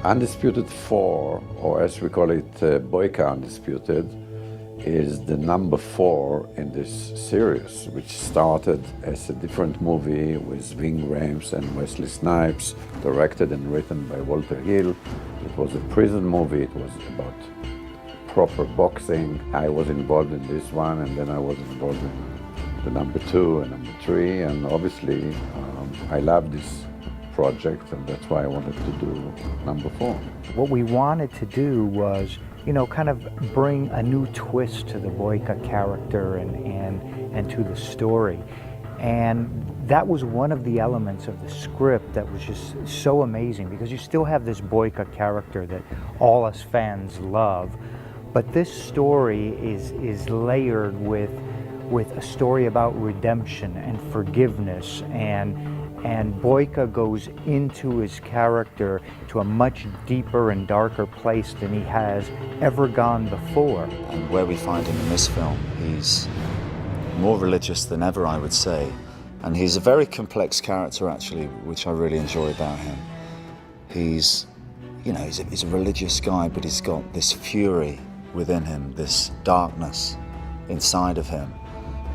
Undisputed 4, or as we call it, Boyka Undisputed, is the number 4 in this series, which started as a different movie with Ving Rhames and Wesley Snipes, directed and written by Walter Hill. It was a prison movie. It was about proper boxing. I was involved in this one, and then I was involved in the number 2 and number 3, and obviously I love this project, and that's why I wanted to do number 4. What we wanted to do was, kind of bring a new twist to the Boyka character and to the story. And that was one of the elements of the script that was just so amazing, because you still have this Boyka character that all us fans love, but this story is layered with a story about redemption and forgiveness, and Boyka goes into his character to a much deeper and darker place than he has ever gone before. And where we find him in this film, he's more religious than ever, I would say. And he's a very complex character, actually, which I really enjoy about him. He's a religious guy, but he's got this fury within him, this darkness inside of him,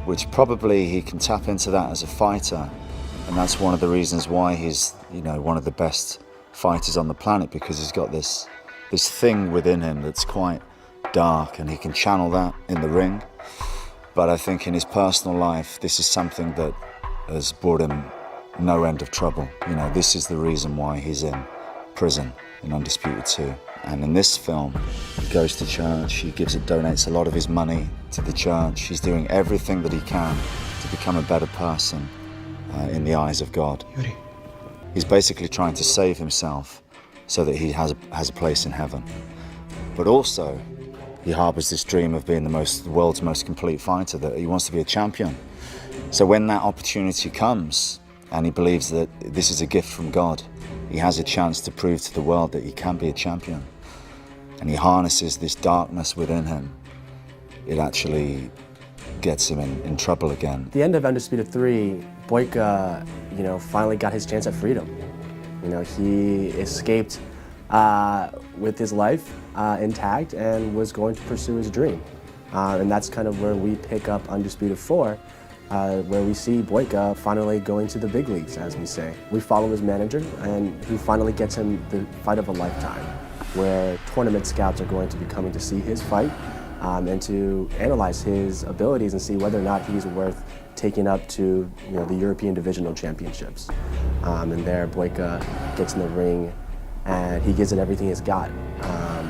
which probably he can tap into that as a fighter. And that's one of the reasons why he's, one of the best fighters on the planet, because he's got this thing within him that's quite dark, and he can channel that in the ring. But I think in his personal life, this is something that has brought him no end of trouble. This is the reason why he's in prison in Undisputed 2. And in this film, he goes to church, he donates a lot of his money to the church. He's doing everything that he can to become a better person in the eyes of God. Yuri. He's basically trying to save himself so that he has a place in heaven. But also, he harbors this dream of being the world's most complete fighter, that he wants to be a champion. So when that opportunity comes, and he believes that this is a gift from God, he has a chance to prove to the world that he can be a champion. And he harnesses this darkness within him. It actually gets him in trouble again. At the end of Undisputed 3, Boyka, finally got his chance at freedom. He escaped with his life intact and was going to pursue his dream. And that's kind of where we pick up Undisputed 4, where we see Boyka finally going to the big leagues, as we say. We follow his manager, and who finally gets him the fight of a lifetime, where tournament scouts are going to be coming to see his fight and to analyze his abilities and see whether or not he's worth taking up to the European Divisional Championships. And there, Boyka gets in the ring, and he gives it everything he's got.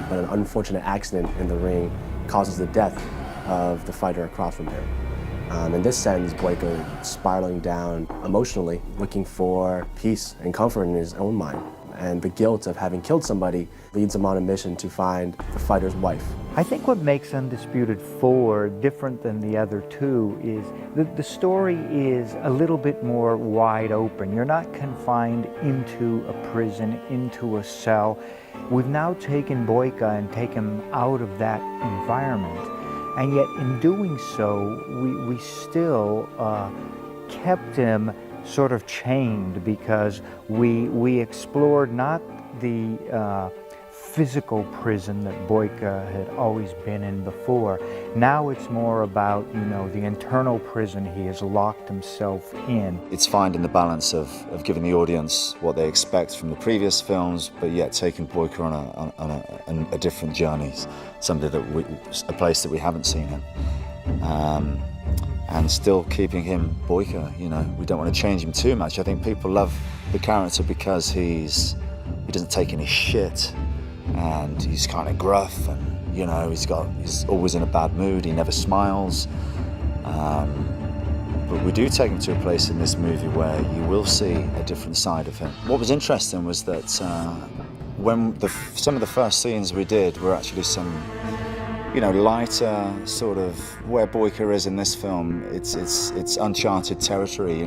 But an unfortunate accident in the ring causes the death of the fighter across from him. And this sends Boyka spiraling down emotionally, looking for peace and comfort in his own mind. And the guilt of having killed somebody leads him on a mission to find the fighter's wife. I think what makes Undisputed 4 different than the other two is that the story is a little bit more wide open. You're not confined into a prison, into a cell. We've now taken Boyka and taken him out of that environment. And yet in doing so, we still kept him sort of chained, because we explored not the physical prison that Boyka had always been in before. Now it's more about, the internal prison he has locked himself in. It's finding the balance of giving the audience what they expect from the previous films, but yet taking Boyka on a different journey, a place that we haven't seen him. And still keeping him Boyka, we don't want to change him too much. I think people love the character because he doesn't take any shit, and he's kind of gruff, and he's always in a bad mood, he never smiles. But we do take him to a place in this movie where you will see a different side of him. What was interesting was that when some of the first scenes we did were actually some lighter sort of where Boyka is in this film. It's uncharted territory.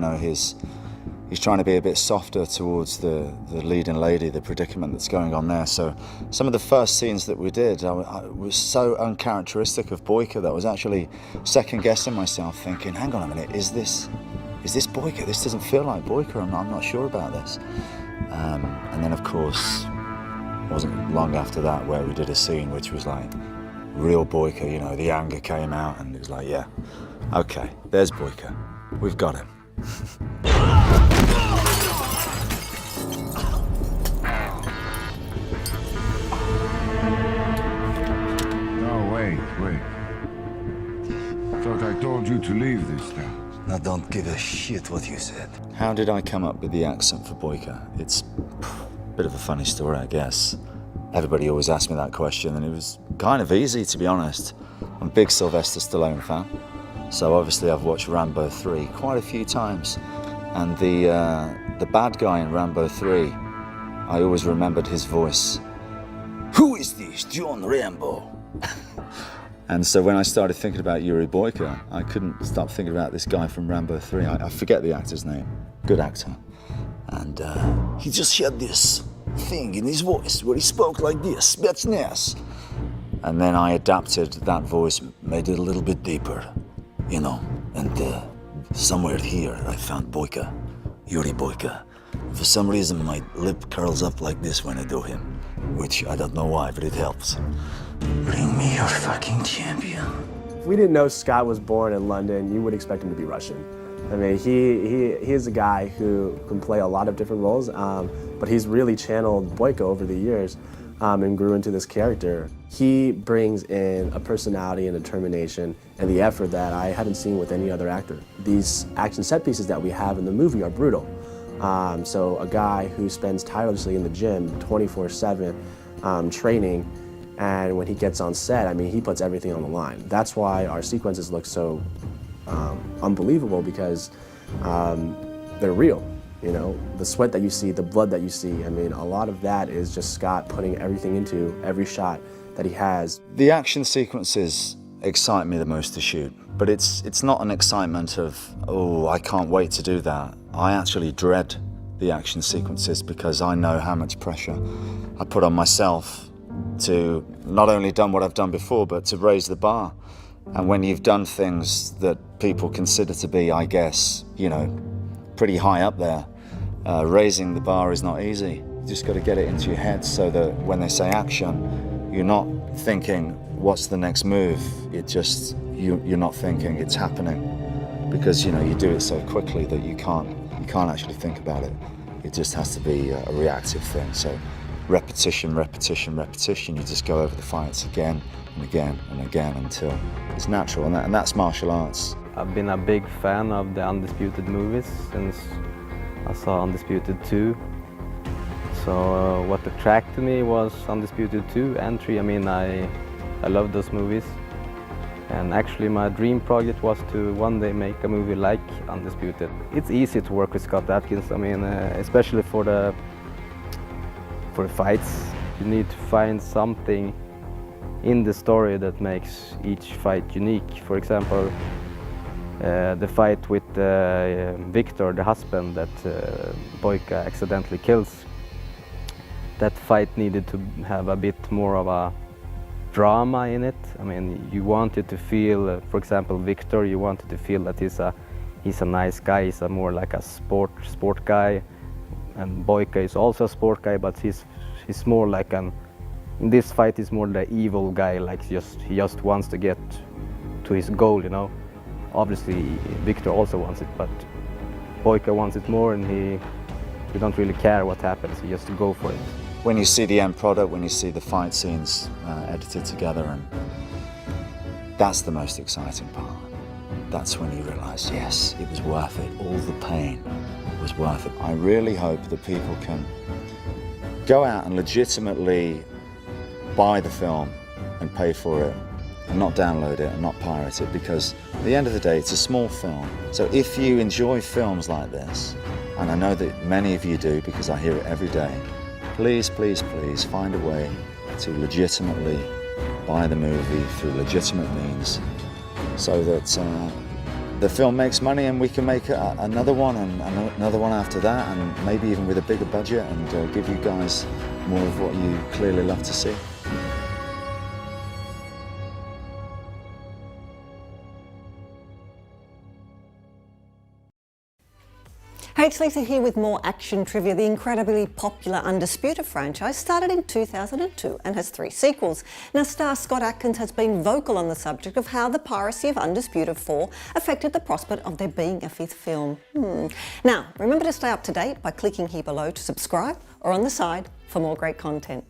He's trying to be a bit softer towards the leading lady, the predicament that's going on there. So some of the first scenes that we did was so uncharacteristic of Boyka that I was actually second guessing myself, thinking, hang on a minute, is this Boyka? This doesn't feel like Boyka. I'm not sure about this. And then of course It wasn't long after that where we did a scene which was like real boyka, you know, the anger came out and it was like, yeah, okay, there's boyka, we've got him. No, wait. Thought I told you to leave this town. Now don't give a shit what you said. How did I come up with the accent for boyka? It's a bit of a funny story, I guess. Everybody always asks me that question, and it was kind of easy, to be honest. I'm a big Sylvester Stallone fan, so obviously I've watched Rambo 3 quite a few times. And the bad guy in Rambo 3, I always remembered his voice. Who is this, John Rambo? And so when I started thinking about Yuri Boyka, I couldn't stop thinking about this guy from Rambo 3. I forget the actor's name. Good actor. And he just had this thing in his voice where he spoke like this, Spetsnaz. And then I adapted that voice. Made it a little bit deeper, you know. And somewhere here I found Boyka, Yuri Boyka. For some reason my lip curls up like this when I do him, which I don't know why, but it helps. Bring me your fucking champion. If we didn't know Scott was born in London, you would expect him to be Russian. I mean, he is a guy who can play a lot of different roles, but he's really channeled Boyka over the years and grew into this character. He brings in a personality and determination and the effort that I haven't seen with any other actor. These action set pieces that we have in the movie are brutal. So a guy who spends tirelessly in the gym 24/7 training, and when he gets on set, I mean, he puts everything on the line. That's why our sequences look so unbelievable, because they're real. You know, the sweat that you see, the blood that you see, I mean, a lot of that is just Scott putting everything into every shot that he has. The action sequences excite me the most to shoot, but it's not an excitement of, oh, I can't wait to do that. I actually dread the action sequences because I know how much pressure I put on myself to not only done what I've done before, but to raise the bar. And when you've done things that people consider to be, I guess, you know, pretty high up there, raising the bar is not easy. You just got to get it into your head so that when they say action, you're not thinking, what's the next move? You're not thinking, it's happening. Because, you know, you do it so quickly that you can't actually think about it. It just has to be a reactive thing. So repetition, you just go over the fights again and again and again until it's natural, and that's martial arts. I've been a big fan of the Undisputed movies since I saw Undisputed 2. So what attracted me was Undisputed 2 and 3. I mean, I love those movies. And actually my dream project was to one day make a movie like Undisputed. It's easy to work with Scott Adkins, I mean, especially for the fights. You need to find something in the story that makes each fight unique. For example, the fight with Victor, the husband that Boyka accidentally kills. That fight needed to have a bit more of a drama in it. I mean, you wanted to feel, for example, Victor, you wanted to feel that he's a nice guy, he's more like a sport guy. And Boyka is also a sport guy, but he's more like in this fight he's more the evil guy, like he just wants to get to his goal, you know. Obviously Victor also wants it, but Boyka wants it more, and he don't really care what happens, he just go for it. When you see the end product, when you see the fight scenes edited together, and that's the most exciting part. That's when you realize, yes, it was worth it. All the pain was worth it. I really hope that people can go out and legitimately buy the film and pay for it, and not download it and not pirate it, because at the end of the day, it's a small film. So if you enjoy films like this, and I know that many of you do because I hear it every day, please, please, please find a way to legitimately buy the movie through legitimate means, so that the film makes money and we can make another one and another one after that, and maybe even with a bigger budget, and give you guys more of what you clearly love to see. Hey, it's Lisa here with more action trivia. The incredibly popular Undisputed franchise started in 2002 and has 3 sequels. Now, star Scott Adkins has been vocal on the subject of how the piracy of Undisputed 4 affected the prospect of there being a 5th film. Now, remember to stay up to date by clicking here below to subscribe or on the side for more great content.